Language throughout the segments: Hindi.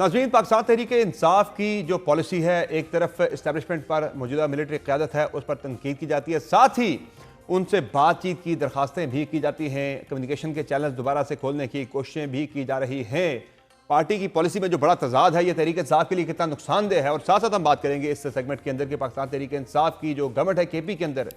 नाज़रीन, पाकिस्तान तहरीक इंसाफ की जो पॉलिसी है, एक तरफ इस्टेब्लिशमेंट पर मौजूदा मिलिट्री क़यादत है उस पर तनकीद की जाती है, साथ ही उनसे बातचीत की दरख्वास्तें भी की जाती हैं, कम्युनिकेशन के चैनल दोबारा से खोलने की कोशिशें भी की जा रही हैं। पार्टी की पॉलिसी में जो बड़ा तजाद है, ये तहरीक इंसाफ के लिए कितना नुकसानदेह है, और साथ साथ हम बात करेंगे इस सेगमेंट के अंदर कि पाकिस्तान तहरीक इंसाफ की जो गवर्नमेंट है KP के अंदर,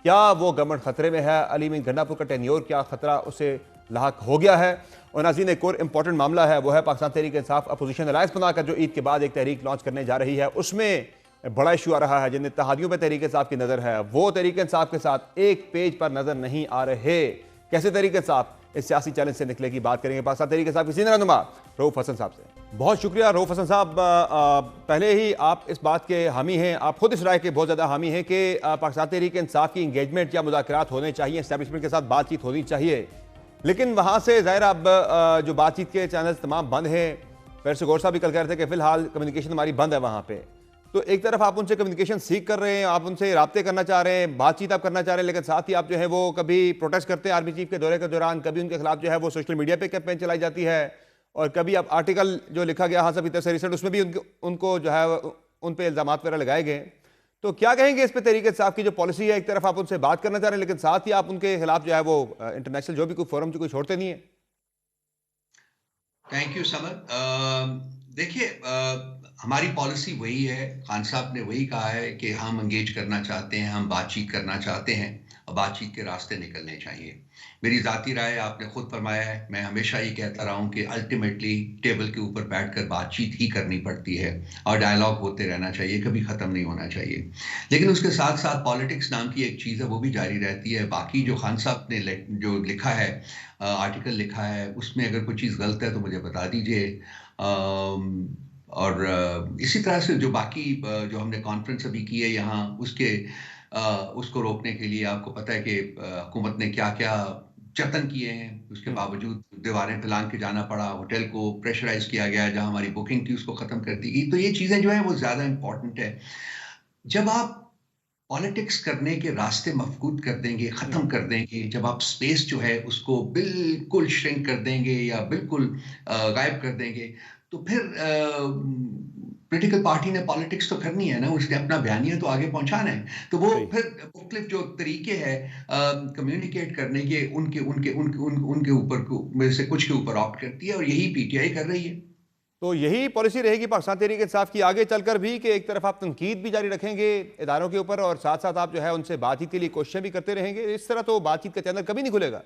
क्या वो गवर्नमेंट खतरे में है, अली मीन गंडापुर का टेन्योर क्या खतरा उसे लाक हो गया है। और नाज़रीन, एक और इंपॉर्टेंट मामला है, वो है पाकिस्तान तहरीक इंसाफ अपोजिशन अलायंस बनाकर जो ईद के बाद एक तहरीक लॉन्च करने जा रही है, उसमें बड़ा इशू आ रहा है। जिन इत्तेहादियों पर तहरीक इंसाफ की नज़र है, वो तहरीक इंसाफ के साथ एक पेज पर नजर नहीं आ रहे। कैसे तहरीक इंसाफ इस सियासी चैलेंज से निकले की बात करेंगे पाकिस्तान तहरीक इंसाफ के सीनियर रहनुमा रऊफ हसन साहब से। बहुत शुक्रिया रऊफ हसन साहब, पहले ही आप इस बात के हामी हैं, आप खुद इस राय के बहुत ज़्यादा हामी हैं कि पाकिस्तान तहरीक इंसाफ की इंगेजमेंट या मुज़ाकरात होने चाहिए, एस्टैब्लिशमेंट के साथ बातचीत होनी चाहिए, लेकिन वहाँ से ज़ाहिर अब जो बातचीत के चैनल तमाम बंद हैं। फिर से गौर साहब भी कल कह रहे थे कि फ़िलहाल कम्युनिकेशन हमारी बंद है वहाँ पे। तो एक तरफ आप उनसे कम्युनिकेशन सीख कर रहे हैं, आप उनसे राब्ते करना चाह रहे हैं, बातचीत आप करना चाह रहे हैं, लेकिन साथ ही आप जो है वो कभी प्रोटेस्ट करते हैं आर्मी चीफ के दौरे के दौरान, कभी उनके खिलाफ जो है वो सोशल मीडिया पे कैंपेन चलाई जाती है, और कभी अब आर्टिकल जो लिखा गया हाँ सभी तरह से रिसेंट, उसमें भी उनको जो है उन पर इल्ज़ाम वगैरह लगाए गए। तो क्या कहेंगे इस पे तहरीक इंसाफ की जो पॉलिसी है, एक तरफ आप उनसे बात करना चाह रहे हैं, लेकिन साथ ही आप उनके खिलाफ जो है वो इंटरनेशनल जो भी कोई फोरम जो कोई छोड़ते नहीं है। Thank you summer. देखिए, हमारी पॉलिसी वही है, खान साहब ने वही कहा है कि हम एंगेज करना चाहते हैं, हम बातचीत करना चाहते हैं और बातचीत के रास्ते निकलने चाहिए। मेरी ज़ाती राय आपने खुद फरमाया है, मैं हमेशा ये कहता रहा हूँ कि अल्टीमेटली टेबल के ऊपर बैठकर बातचीत ही करनी पड़ती है और डायलॉग होते रहना चाहिए, कभी ख़त्म नहीं होना चाहिए। लेकिन उसके साथ साथ पॉलिटिक्स नाम की एक चीज़ है, वो भी जारी रहती है। बाकी जो खान साहब ने जो लिखा है, आर्टिकल लिखा है, उसमें अगर कोई चीज़ गलत है तो मुझे बता दीजिए। और इसी तरह से जो बाकी जो हमने कॉन्फ्रेंस अभी की है यहाँ, उसको रोकने के लिए आपको पता है कि हुकूमत ने क्या क्या जतन किए हैं, उसके बावजूद दीवारें फैलान के जाना पड़ा, होटल को प्रेशराइज किया गया, जहां हमारी बुकिंग थी उसको खत्म कर दी गई। तो ये चीजें जो है वो ज्यादा इंपॉर्टेंट है। जब आप पॉलिटिक्स करने के रास्ते मफकूद कर देंगे, खत्म कर देंगे, जब आप स्पेस जो है उसको बिल्कुल श्रिंक कर देंगे या बिल्कुल गायब कर देंगे, तो फिर पॉलिटिकल पार्टी ने पॉलिटिक्स तो करनी है ना, उसने अपना बयानिया तो आगे पहुंचाना है। तो वो फिर मुख्तलिफ जो तरीके हैं कम्युनिकेट करने के, उनके उनके उनके उनके ऊपर में से कुछ के ऊपर ऑप्ट करती है, और यही PTI कर रही है। तो यही पॉलिसी रहेगी पाकिस्तान तहरीक इंसाफ की आगे चलकर भी, कि एक तरफ आप तनकीद भी जारी रखेंगे इदारों के ऊपर और साथ साथ आप जो है उनसे बातचीत के लिए कोशिशें भी करते रहेंगे? इस तरह तो बातचीत का चैनल कभी नहीं खुलेगा।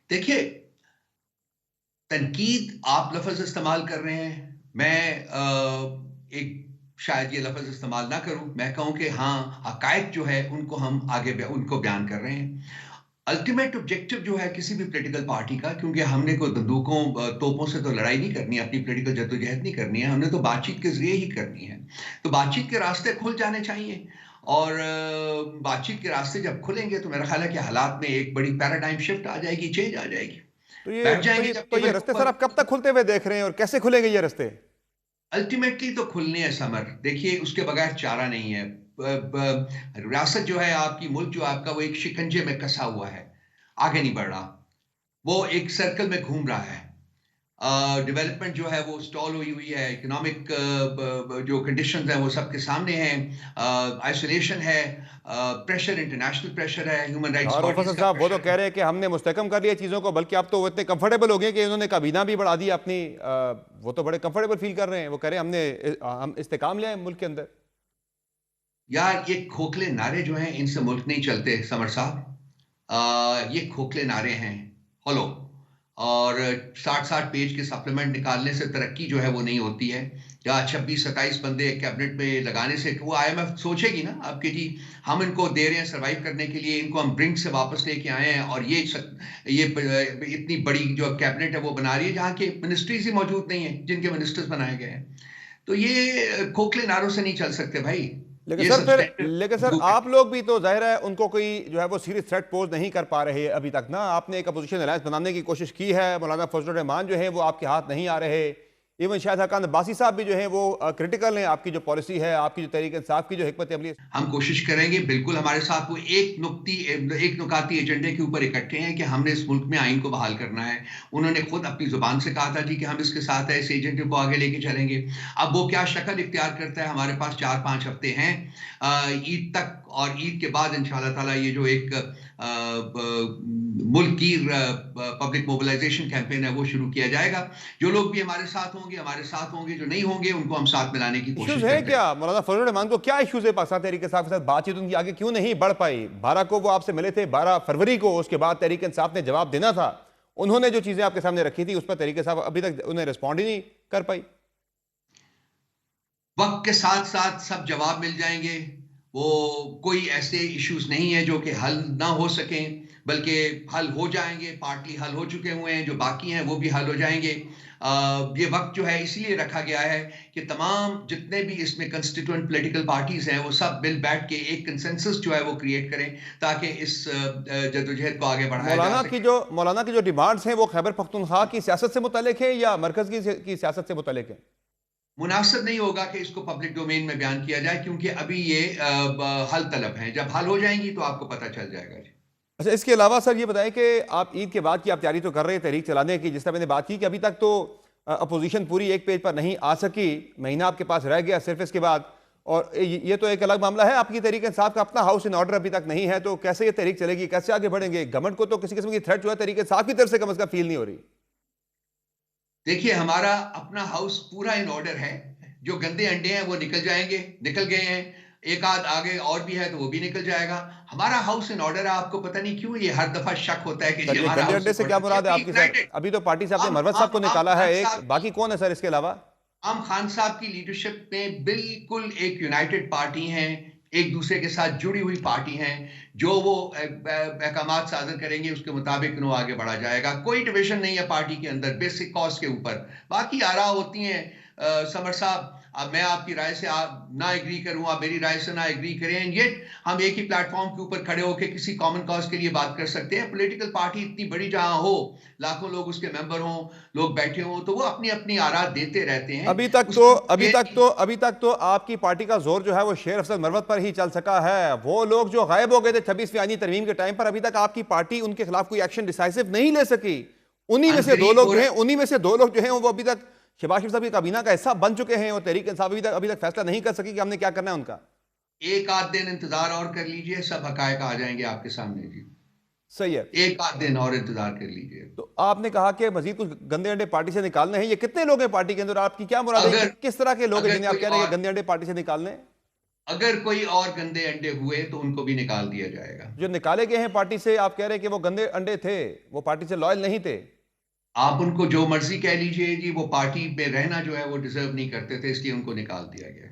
देखिए, तनकीद आप लफ्ज इस्तेमाल कर रहे हैं, मैं एक शायद ये लफ्ज इस्तेमाल ना करूं, मैं कहूं कि हाँ, हकायक जो है उनको हम आगे उनको बयान कर रहे हैं। अल्टीमेट ऑब्जेक्टिव जो है किसी भी पॉलिटिकल पार्टी का, क्योंकि हमने कोई बंदूकों तोपों से तो लड़ाई नहीं करनी है, अपनी पॉलिटिकल जद्दोजहद नहीं करनी है, हमने तो बातचीत के जरिए ही करनी है। तो बातचीत के रास्ते खुल जाने चाहिए, और बातचीत के रास्ते जब खुलेंगे तो मेरा ख्याल है कि हालात में एक बड़ी पैराडाइम शिफ्ट आ जाएगी, चेंज आ जाएगी। तो ये बैठ तो जाएंगे ये, जब तो ये टेबल रास्ते के सर आप कब तक खुलते हुए देख रहे हैं और कैसे खुलेंगे ये रास्ते? अल्टीमेटली तो खुलने है समर। देखिए, उसके बगैर चारा नहीं है। रियासत जो है आपकी, मुल्क जो आपका, वो एक शिकंजे में कसा हुआ है, आगे नहीं बढ़ रहा, वो एक सर्कल में घूम रहा है। डेवलपमेंट जो है वो स्टॉल हुई हुई है, इकोनॉमिक जो कंडीशंस हैं वो सबके सामने हैं, आइसोलेशन है, प्रेशर, इंटरनेशनल प्रेशर है, human rights Rauf bodies Hasan का साहब, वो तो प्रेशर कह है। रहे हैं कि हमने मुस्तहकम कर लिया चीज़ों को, बल्कि अब तो वो इतने कंफर्टेबल हो गए कि उन्होंने काबीना भी बढ़ा दी अपनी, वो तो बड़े कंफर्टेबल फील कर रहे हैं। वो कह रहे हैं हम इस्तेकाम ले आए मुल्क के अंदर। यार, ये खोखले नारे जो हैं, इनसे मुल्क नहीं चलते समर साहब। ये खोखले नारे हैं, हॉलो, और 60-60 पेज के सप्लीमेंट निकालने से तरक्की जो है वो नहीं होती है, या 26-27 बंदे कैबिनेट में लगाने से वो IMF सोचेगी ना आपके जी, हम इनको दे रहे हैं सर्वाइव करने के लिए, इनको हम ब्रिंक से वापस लेके आए हैं, और ये इतनी बड़ी जो कैबिनेट है वो बना रही है जहाँ के मिनिस्ट्रीज ही मौजूद नहीं है जिनके मिनिस्टर्स बनाए गए हैं। तो ये खोखले नारों से नहीं चल सकते भाई। ये लेकिन सर आप लोग भी तो जाहिर है उनको कोई जो है वो सीरियस थ्रेट पोज नहीं कर पा रहे अभी तक ना। आपने एक अपोजिशन अलायंस बनाने की कोशिश की है, मौलाना फजलुर रहमान जो है वो आपके हाथ नहीं आ रहे, इवन शायद हकान अब्बासी साहब भी जो हैं वो क्रिटिकल हैं आपकी जो पॉलिसी है, आपकी जो तहरीक इंसाफ की जो हिकमत अमली है। हम कोशिश करेंगे, बिल्कुल हमारे साथ वो एक नुकाती एजेंडे के ऊपर इकट्ठे हैं कि हमने इस मुल्क में आइन को बहाल करना है। उन्होंने खुद अपनी ज़ुबान से कहा था जी कि हम इसके साथ है, इस एजेंडे को आगे लेके चलेंगे। अब वो क्या शक्ल इख्तियार करता है, हमारे पास 4-5 हफ्ते हैं ईद तक, और ईद के बाद इंशाअल्लाह ताला ये जो एक मुल्क की पब्लिक मोबिलाइजेशन कैंपेन है वो शुरू किया जाएगा। जो लोग भी हमारे साथ होंगे, जो नहीं होंगे उनको हम साथ मिलाने की कोशिश इश्यूज है करते हैं। क्या मौलाना फजल रहमान को, क्या इश्यूज है पाकिस्तान तहरीक इंसाफ के साथ? बातचीत उनकी आगे क्यों नहीं बढ़ पाई? 12 को वो आपसे मिले थे, 12 फरवरी को, उसके बाद तहरीक इंसाफ ने जवाब देना था। उन्होंने जो चीजें आपके सामने रखी थी उस पर तहरीक इंसाफ अभी तक उन्हें रिस्पॉन्ड ही नहीं कर पाई। वक्त के साथ साथ सब जवाब मिल जाएंगे। वो कोई ऐसे इश्यूज नहीं है जो कि हल ना हो सकें, बल्कि हल हो जाएंगे। पार्टली हल हो चुके हुए हैं, जो बाकी हैं वो भी हल हो जाएंगे। ये वक्त जो है इसलिए रखा गया है कि तमाम जितने भी इसमें कंस्टिट्यूएंट पॉलिटिकल पार्टीज हैं वो सब मिल बैठ के एक कंसेंसस जो है वो क्रिएट करें, ताकि इस जद्दोजहद को आगे बढ़ाया जा सके। मौलाना की जो डिमांड्स हैं वो खैबर पख्तूनख्वा की सियासत से मुतालिक है या मरकज की सियासत से मुतालिक है? मुनासिब नहीं होगा कि इसको पब्लिक डोमेन में बयान किया जाए, क्योंकि अभी ये हल तलब हैं। जब हल हो जाएंगी तो आपको पता चल जाएगा जी। अच्छा, इसके अलावा सर ये बताएं कि आप ईद के बाद की आप तैयारी तो कर रहे हैं तहरीक चलाने की, जिस तरह मैंने बात की कि अभी तक तो अपोजिशन पूरी एक पेज पर नहीं आ सकी, महीना आपके पास रह गया सिर्फ इसके बाद, और ये तो एक अलग मामला है। आपकी तहरीक इंसाफ का अपना हाउस इन ऑर्डर अभी तक नहीं है, तो कैसे ये तहरीक चलेगी, कैसे आगे बढ़ेंगे? गवर्नमेंट को तो किसी किस्म की थ्रेट जो है तहरीक इंसाफ की तरफ से कम फील नहीं हो रही। देखिए, हमारा अपना हाउस पूरा इन ऑर्डर है। जो गंदे अंडे हैं वो निकल जाएंगे, निकल गए हैं। एक आध आगे और भी है तो वो भी निकल जाएगा। हमारा हाउस इन ऑर्डर है। आपको पता नहीं क्यों ये हर दफा शक होता है कि जी हमारा गंदे हाउस अंडे इन से क्या ऑर्डर मुराद है है। आपकी सर? अभी तो पार्टी से आपने मरवत साहब को निकाला है एक, बाकी कौन है सर इसके अलावा? हम खान साहब की लीडरशिप में बिल्कुल एक यूनाइटेड पार्टी हैं, एक दूसरे के साथ जुड़ी हुई पार्टी हैं। जो वो अहकामात सादर करेंगे उसके मुताबिक उन्हें आगे बढ़ा जाएगा। कोई डिवीजन नहीं है पार्टी के अंदर बेसिक कॉज के ऊपर। बाकी आरा होती हैं। समर साहब, अब मैं आपकी राय से ना एग्री करूं, आप मेरी राय से ना एग्री करें, ये हम एक ही प्लेटफॉर्म के ऊपर खड़े होकर किसी कॉमन कॉज के लिए बात कर सकते हैं। पॉलिटिकल पार्टी इतनी बड़ी जहां हो, लाखों लोग उसके मेंबर हों, लोग बैठे हों, तो वो अपनी अपनी आरा देते रहते हैं। अभी तक तो आपकी पार्टी का जोर जो है वो शेर अफजल मरवत पर ही चल सका है। वो लोग जो गायब हो गए थे 26वीं आईनी तरमीम के टाइम पर, अभी तक आपकी पार्टी उनके खिलाफ कोई एक्शन डिसाइसिव नहीं ले सकी। उन्हीं में से दो लोग जो हैं वो अभी तक शहबाज शरीफ साहब की काबीना का हिस्सा बन चुके हैं, और तहरीक इंसाफ अभी तक फैसला नहीं कर सकी कि हमने क्या करना है उनका। एक आध दिन इंतजार और कर लीजिए, सब हकायक आ जाएंगे आपके सामने जी। सही है, एक आध दिन और इंतजार कर लीजिए। तो आपने कहा कि मजीद कुछ गंदे अंडे पार्टी से निकालने हैं। ये कितने लोग हैं पार्टी के अंदर? आपकी क्या मुराद है? किस तरह के लोग हैं जिन्हें आप कह रहे हैं गंदे अंडे पार्टी से निकालने? अगर कोई और गंदे अंडे हुए तो उनको भी निकाल दिया जाएगा। जो निकाले गए हैं पार्टी से, आप कह रहे हैं कि वो गंदे अंडे थे, वो पार्टी से लॉयल नहीं थे। आप उनको जो मर्जी कह लीजिए जी, वो पार्टी में रहना जो है वो डिजर्व नहीं करते थे, इसलिए उनको निकाल दिया गया।